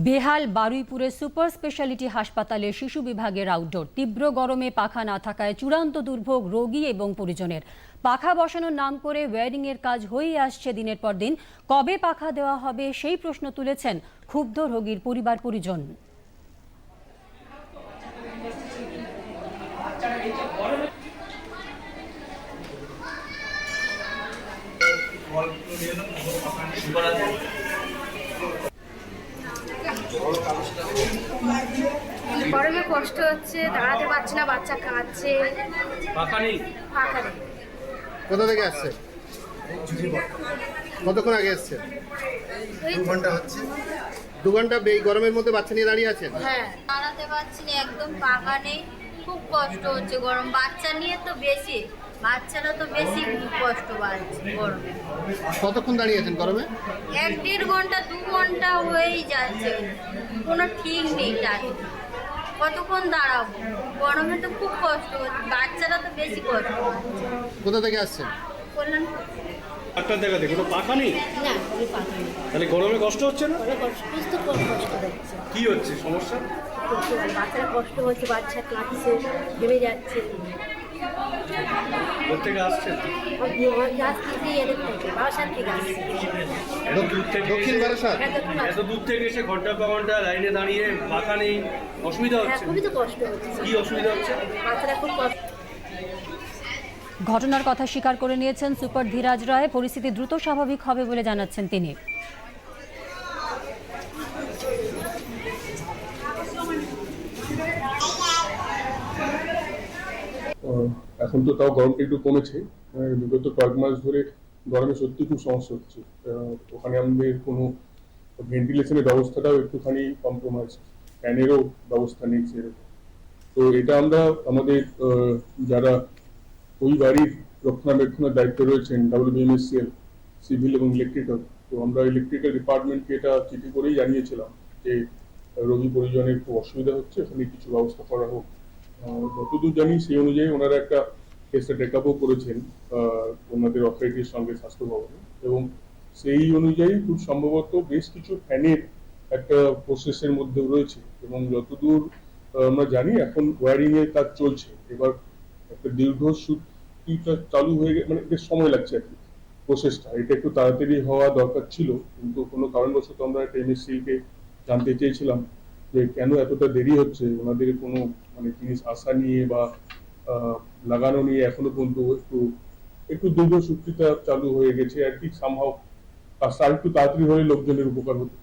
বেহাল বারুইপুরে super speciality হাসপাতালে শিশু বিভাগের আউটডোর। তীব্র গরমে পাখা না থাকায় চূড়ান্ত দুর্ভোগ রোগী এবং পরিজনের। পাখা বসানোর নাম করে ওয়্যারিং এর কাজ হয়েই আসছে দিনের পর দিন। কবে পাখা দেওয়া হবে সেই প্রশ্ন তুলেছেন ক্ষুব্ধ রোগীর পরিবার পরিজন। গরমে কষ্ট হচ্ছে, দাঁড়াতে পারছে না, বাচ্চা কাঁদছে। পাখা নেই। পাখা নেই। কোথা থেকে আসছে? কতক্ষণ আগে এসছে? ওই 2 ঘন্টা হচ্ছে। 2 ঘন্টা এই গরমের মধ্যে বাচ্চা নিয়ে দাঁড়িয়ে আছেন? হ্যাঁ, দাঁড়াতে পারছি না, একদম পাখা নেই, খুব কষ্ট হচ্ছে। গরম বাচ্চা নিয়ে তো বেশি, বাচ্চারা তো বেশি কষ্ট পাচ্ছে গরমে। কতক্ষণ দাঁড়িয়ে আছেন গরমে? 1-1.5 ঘন্টা 2 ঘন্টা হয়েই যাচ্ছে, কোনো ঠিক নেই টাইম। কতক্ষণ দাঁড়াবো? গরমে তো খুব কষ্ট হচ্ছে, বাচ্চারা তো বেশি কষ্ট পাচ্ছে। কোথা থেকে আসছেন? বললাম ডাক্তার দেখাতে কোনো পাখা নেই, না, ওই পাখা নেই। তাহলে গরমে কষ্ট হচ্ছে না? কষ্ট কম কষ্ট হচ্ছে। কি হচ্ছে সমস্যা? বাচ্চারা কষ্ট হচ্ছে, বাচ্চা কাঁদছে, ভেবে যাচ্ছে। কোথেকে আসছেন? গাছ থেকে এদের থেকে বাসার থেকে আসছে। এত দূর থেকে দক্ষিণ বারাসাত? হ্যাঁ, দেখুন এত দূর থেকে এসে ঘন্টা পর ঘন্টা লাইনে দাঁড়িয়ে পাখা নেই, অসুবিধা হ্যাঁ, হচ্ছে। খুবই তো কষ্ট হচ্ছে। কি অসুবিধা হচ্ছে? বাচ্চারা খুব কষ্ট। ঘটনার কথা স্বীকার করে নিয়েছেন সুপার ধীরাজ রায়। পরিস্থিতি দ্রুত স্বাভাবিক হবে বলে জানাচ্ছেন তিনি। এখন তো তাও গরমটা একটু কমেছে। বিগত কয়েক মাস ধরে গরমে সত্যি খুব সমস্যা হচ্ছে। ওখানে আমাদের কোনো ভেন্টিলেশনের ব্যবস্থাটাও একটুখানি কম্প্রোমাইজ, ফ্যানেরও ব্যবস্থা নেই সেরকম। তো এটা আমরা আমাদের যারা ওই বাড়ির রক্ষণাবেক্ষণের দায়িত্বে রয়েছেন WBMSCL, সিভিল এবং ইলেকট্রিক্যাল, তো আমরা ইলেকট্রিক্যাল ডিপার্টমেন্টকে এটা চিঠি করেই জানিয়েছিলাম যে রোগী পরিজনের খুব অসুবিধা হচ্ছে, এখানে কিছু ব্যবস্থা করা হোক। যতদূর জানি সেই অনুযায়ী ওনারা একটা কেসটা টেকআপও করেছেন ওনাদের অথরিটির সঙ্গে স্বাস্থ্য ভবনে, এবং সেই অনুযায়ী খুব সম্ভবত বেশ কিছু ফ্যানের একটা প্রসেসের মধ্যে রয়েছে, এবং যতদূর আমরা জানি এখন ওয়্যারিং এর কাজ চলছে। এবার একটা দীর্ঘ সুতিটা চালু হয়ে মানে বেশ সময় লাগছে আর কি প্রসেসটা, এটা একটু তাড়াতাড়ি হওয়া দরকার ছিল, কিন্তু কোনো কারণবশত আমরা একটা MSCL কে জানতে চেয়েছিলাম যে কেন এতটা দেরি হচ্ছে, ওনাদের কোনো মানে জিনিস আসা নিয়ে বা লাগানো নিয়ে এখনো পর্যন্ত একটু দীর্ঘ সূত্রিতা চালু হয়ে গেছে আর কি। সামহাও কাজটা একটু তাড়াতাড়ি হলে লোকজনের উপকার হতো।